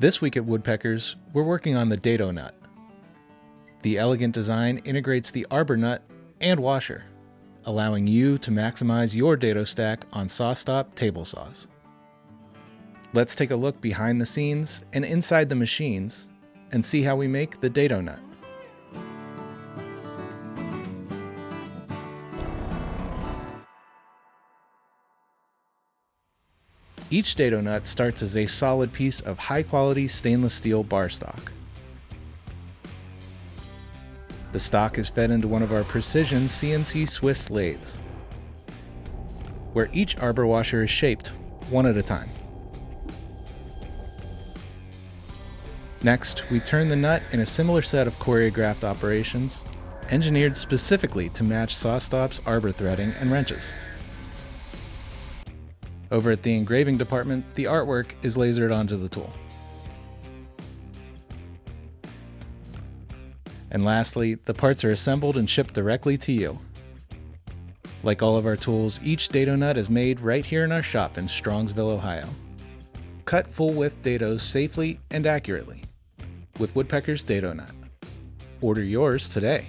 This week at Woodpeckers, we're working on the Dado Nut. The elegant design integrates the arbor nut and washer, allowing you to maximize your dado stack on SawStop Table Saws. Let's take a look behind the scenes and inside the machines and see how we make the Dado Nut. Each Dado Nut starts as a solid piece of high-quality stainless steel bar stock. The stock is fed into one of our precision CNC Swiss lathes, where each arbor washer is shaped one at a time. Next, we turn the nut in a similar set of choreographed operations, engineered specifically to match SawStop's arbor threading and wrenches. Over at the engraving department, the artwork is lasered onto the tool. And lastly, the parts are assembled and shipped directly to you. Like all of our tools, each Dado Nut is made right here in our shop in Strongsville, Ohio. Cut full-width dados safely and accurately with Woodpeckers Dado Nut. Order yours today.